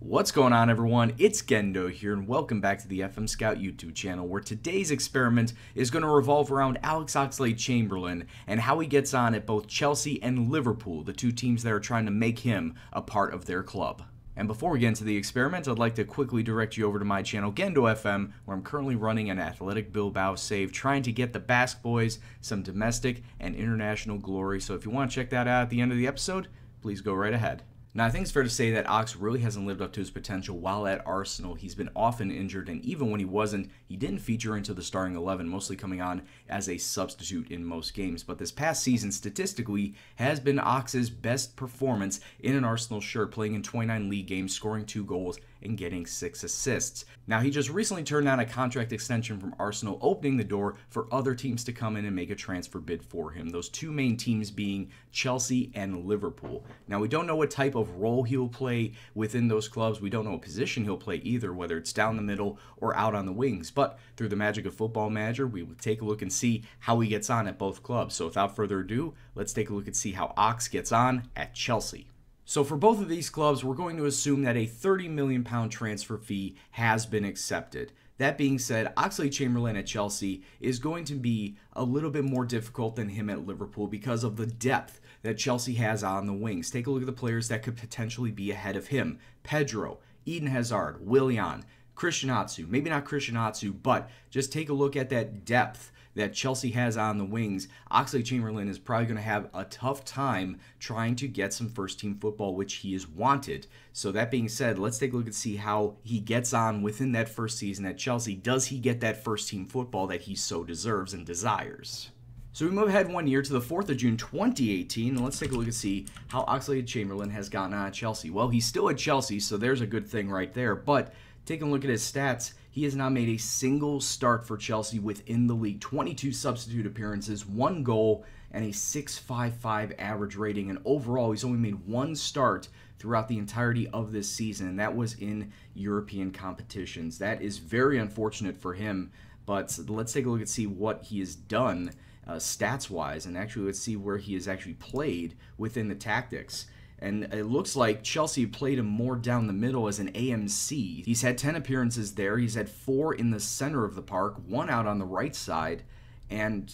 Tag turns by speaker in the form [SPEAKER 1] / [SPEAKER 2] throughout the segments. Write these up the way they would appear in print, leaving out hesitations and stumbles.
[SPEAKER 1] What's going on, everyone? It's Gendo here, and welcome back to the FM Scout YouTube channel, where today's experiment is going to revolve around Alex Oxlade-Chamberlain and how he gets on at both Chelsea and Liverpool, the two teams that are trying to make him a part of their club. And before we get into the experiment, I'd like to quickly direct you over to my channel, Gendo FM, where I'm currently running an Athletic Bilbao save, trying to get the Basque boys some domestic and international glory. So if you want to check that out at the end of the episode, please go right ahead. Now, I think it's fair to say that Ox really hasn't lived up to his potential while at Arsenal. He's been often injured, and even when he wasn't, he didn't feature into the starting 11, mostly coming on as a substitute in most games. But this past season, statistically, has been Ox's best performance in an Arsenal shirt, playing in 29 league games, scoring 2 goals, and getting 6 assists. Now, he just recently turned down a contract extension from Arsenal, opening the door for other teams to come in and make a transfer bid for him. Those two main teams being Chelsea and Liverpool. Now, we don't know what type of role he'll play within those clubs. We don't know what position he'll play either, whether it's down the middle or out on the wings. But through the magic of Football Manager, we will take a look and see how he gets on at both clubs. So without further ado, let's take a look and see how Ox gets on at Chelsea. So for both of these clubs, we're going to assume that a £30 million transfer fee has been accepted. That being said, Oxlade-Chamberlain at Chelsea is going to be a little bit more difficult than him at Liverpool because of the depth that Chelsea has on the wings. Take a look at the players that could potentially be ahead of him. Pedro, Eden Hazard, Willian, Christian Atsu. Maybe not Christian Atsu, but just take a look at that depth that Chelsea has on the wings. Oxlade-Chamberlain is probably going to have a tough time trying to get some first-team football, which he is wanted. So that being said, let's take a look and see how he gets on within that first season at Chelsea. Does he get that first-team football that he so deserves and desires? So we move ahead 1 year to the 4th of June 2018, and let's take a look and see how Oxlade-Chamberlain has gotten on at Chelsea. Well, he's still at Chelsea, so there's a good thing right there, but taking a look at his stats, he has not made a single start for Chelsea within the league. 22 substitute appearances, 1 goal, and a 6.55 average rating. And overall, he's only made 1 start throughout the entirety of this season, and that was in European competitions. That is very unfortunate for him, but let's take a look and see what he has done stats-wise, and actually let's see where he has actually played within the tactics. And it looks like Chelsea played him more down the middle as an AMC. He's had 10 appearances there. He's had 4 in the center of the park, 1 out on the right side. And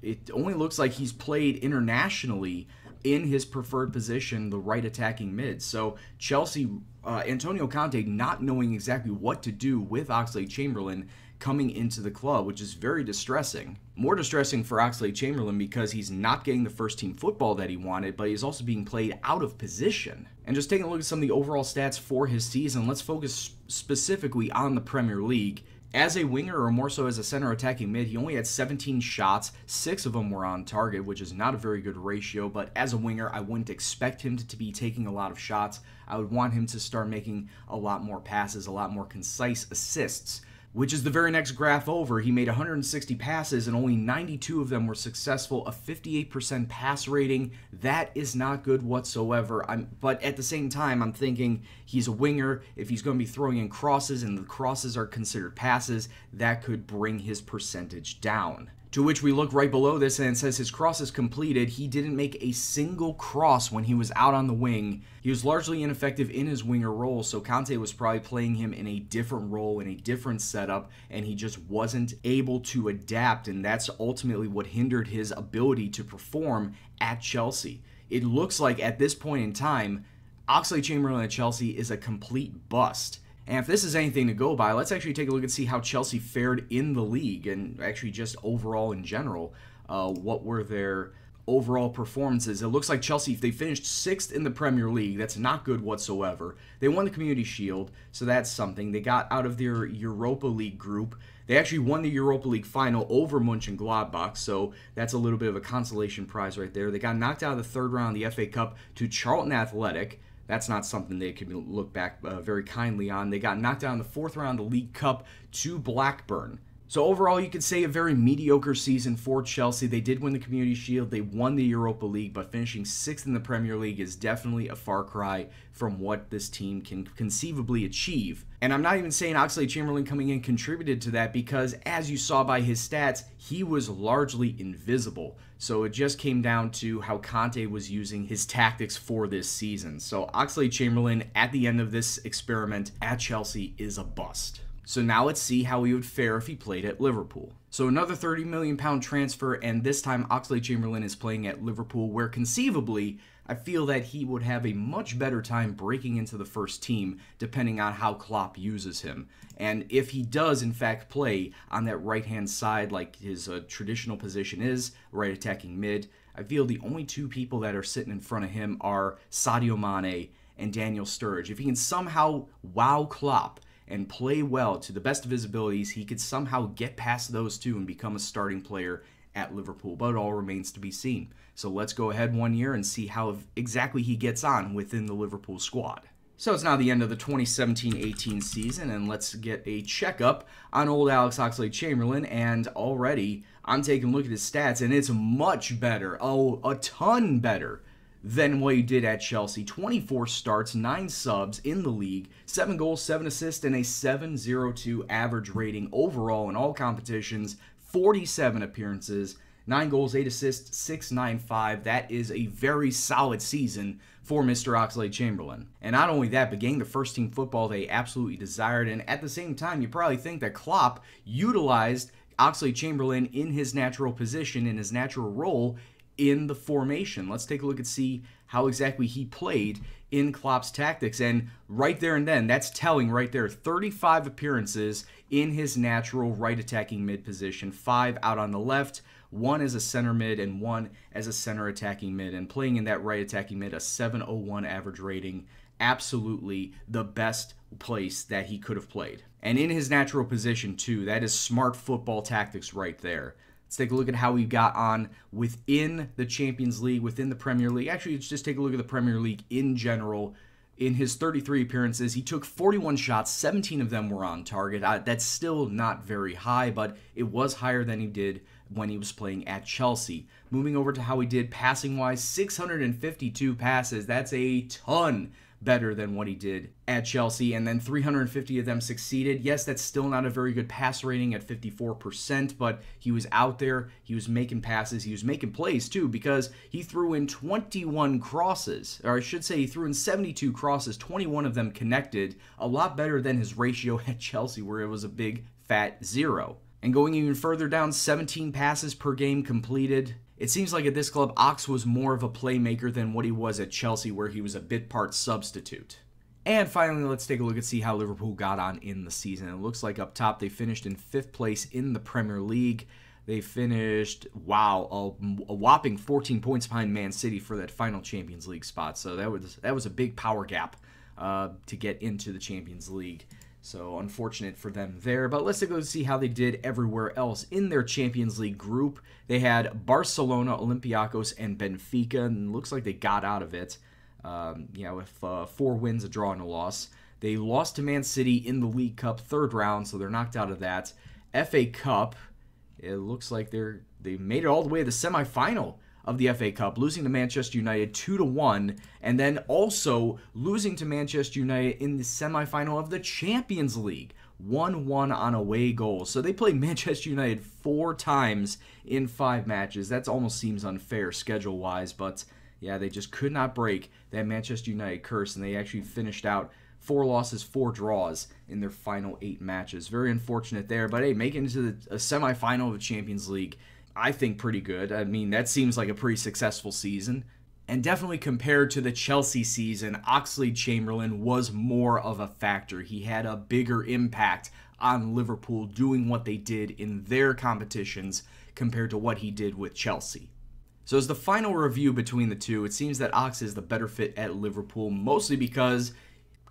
[SPEAKER 1] it only looks like he's played internationally in his preferred position, the right attacking mid. So Chelsea, Antonio Conte not knowing exactly what to do with Oxlade-Chamberlain coming into the club, which is very distressing. More distressing for Oxlade-Chamberlain because he's not getting the first-team football that he wanted, but he's also being played out of position. And just taking a look at some of the overall stats for his season, let's focus specifically on the Premier League. As a winger, or more so as a center attacking mid, he only had 17 shots, 6 of them were on target, which is not a very good ratio, but as a winger, I wouldn't expect him to be taking a lot of shots. I would want him to start making a lot more passes, a lot more concise assists, which is the very next graph over. He made 160 passes and only 92 of them were successful, a 58% pass rating. That is not good whatsoever. But at the same time, I'm thinking he's a winger. If he's going to be throwing in crosses and the crosses are considered passes, that could bring his percentage down. To which we look right below this and it says his crosses completed. He didn't make a single cross when he was out on the wing. He was largely ineffective in his winger role, so Conte was probably playing him in a different role, in a different setup, and he just wasn't able to adapt, and that's ultimately what hindered his ability to perform at Chelsea. It looks like at this point in time, Oxlade-Chamberlain at Chelsea is a complete bust. And if this is anything to go by, let's actually take a look and see how Chelsea fared in the league and actually just overall in general. What were their overall performances? It looks like Chelsea, they finished 6th in the Premier League. That's not good whatsoever. They won the Community Shield, so that's something. They got out of their Europa League group. They actually won the Europa League final over Mönchengladbach, so that's a little bit of a consolation prize right there. They got knocked out of the 3rd round of the FA Cup to Charlton Athletic. That's not something they can look back very kindly on. They got knocked out in the 4th round of the League Cup to Blackburn. So overall, you could say a very mediocre season for Chelsea. They did win the Community Shield, they won the Europa League, but finishing 6th in the Premier League is definitely a far cry from what this team can conceivably achieve. And I'm not even saying Oxlade-Chamberlain coming in contributed to that, because as you saw by his stats, he was largely invisible. So it just came down to how Conte was using his tactics for this season. So Oxlade-Chamberlain at the end of this experiment at Chelsea is a bust. So now let's see how he would fare if he played at Liverpool. So another £30 million transfer, and this time Oxlade-Chamberlain is playing at Liverpool, where conceivably I feel that he would have a much better time breaking into the first team depending on how Klopp uses him. And if he does in fact play on that right-hand side like his traditional position is, right attacking mid, I feel the only two people that are sitting in front of him are Sadio Mane and Daniel Sturridge. If he can somehow wow Klopp and play well to the best of his abilities, he could somehow get past those two and become a starting player at Liverpool, but it all remains to be seen. So let's go ahead 1 year and see how exactly he gets on within the Liverpool squad. So it's now the end of the 2017-18 season, and let's get a checkup on old Alex Oxlade-Chamberlain, and already I'm taking a look at his stats, and it's much better, a ton better than what he did at Chelsea. 24 starts, 9 subs in the league, 7 goals, 7 assists, and a 7.02 average rating overall in all competitions, 47 appearances, 9 goals, 8 assists, 6.95. That is a very solid season for Mr. Oxlade-Chamberlain. And not only that, but getting the first team football they absolutely desired, and at the same time, you probably think that Klopp utilized Oxlade-Chamberlain in his natural position, in his natural role, in the formation. Let's take a look and see how exactly he played in Klopp's tactics. And right there and then, that's telling right there. 35 appearances in his natural right attacking mid position, 5 out on the left, 1 as a center mid and 1 as a center attacking mid. And playing in that right attacking mid, a 7.01 average rating. Absolutely the best place that he could have played. And in his natural position too. That is smart football tactics right there. Let's take a look at how he got on within the Champions League, within the Premier League. Actually, let's just take a look at the Premier League in general. In his 33 appearances, he took 41 shots, 17 of them were on target. That's still not very high, but it was higher than he did when he was playing at Chelsea. Moving over to how he did passing-wise, 652 passes. That's a ton better than what he did at Chelsea, and then 350 of them succeeded. Yes, that's still not a very good pass rating at 54%, but he was out there, he was making passes, he was making plays too, because he threw in 21 crosses, or I should say he threw in 72 crosses, 21 of them connected, a lot better than his ratio at Chelsea, where it was a big fat 0. And going even further down, 17 passes per game completed. It seems like at this club, Ox was more of a playmaker than what he was at Chelsea, where he was a bit part substitute. And finally, let's take a look and see how Liverpool got on in the season. It looks like up top, they finished in 5th place in the Premier League. They finished, wow, a whopping 14 points behind Man City for that final Champions League spot. So that was a big power gap to get into the Champions League. So unfortunate for them there. But let's go see how they did everywhere else in their Champions League group. They had Barcelona, Olympiacos, and Benfica, and it looks like they got out of it. With 4 wins, a draw, and a loss. They lost to Man City in the League Cup 3rd round, so they're knocked out of that. FA Cup, it looks like they made it all the way to the semifinal of the FA Cup, losing to Manchester United 2-1, and then also losing to Manchester United in the semifinal of the Champions League, 1-1 on away goals. So they played Manchester United 4 times in 5 matches. That almost seems unfair schedule-wise, but yeah, they just could not break that Manchester United curse, and they actually finished out 4 losses, 4 draws in their final 8 matches. Very unfortunate there, but hey, making it to a semifinal of the Champions League, I think pretty good. I mean, that seems like a pretty successful season. And definitely compared to the Chelsea season, Oxlade-Chamberlain was more of a factor. He had a bigger impact on Liverpool doing what they did in their competitions compared to what he did with Chelsea. So as the final review between the two, it seems that Ox is the better fit at Liverpool, mostly because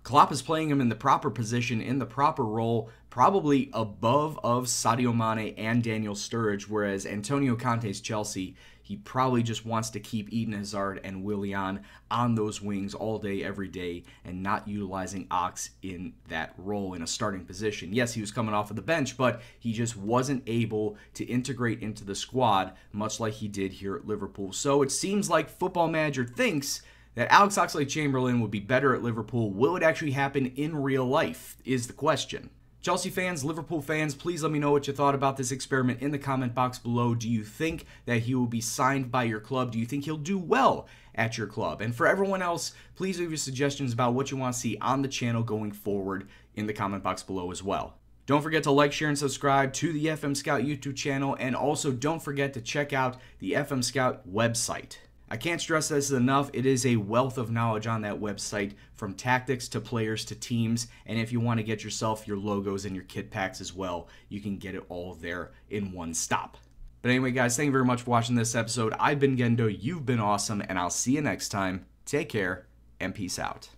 [SPEAKER 1] Klopp is playing him in the proper position, in the proper role, probably above of Sadio Mane and Daniel Sturridge, whereas Antonio Conte's Chelsea, he probably just wants to keep Eden Hazard and Willian on those wings all day, every day, and not utilizing Ox in that role in a starting position. Yes, he was coming off of the bench, but he just wasn't able to integrate into the squad, much like he did here at Liverpool. So it seems like Football Manager thinks that Alex Oxlade-Chamberlain would be better at Liverpool. Will it actually happen in real life, is the question. Chelsea fans, Liverpool fans, please let me know what you thought about this experiment in the comment box below. Do you think that he will be signed by your club? Do you think he'll do well at your club? And for everyone else, please leave your suggestions about what you want to see on the channel going forward in the comment box below as well. Don't forget to like, share, and subscribe to the FM Scout YouTube channel, and also don't forget to check out the FM Scout website. I can't stress this enough. It is a wealth of knowledge on that website, from tactics to players to teams. And if you want to get yourself your logos and your kit packs as well, you can get it all there in one stop. But anyway, guys, thank you very much for watching this episode. I've been Gendo, you've been awesome, and I'll see you next time. Take care, and peace out.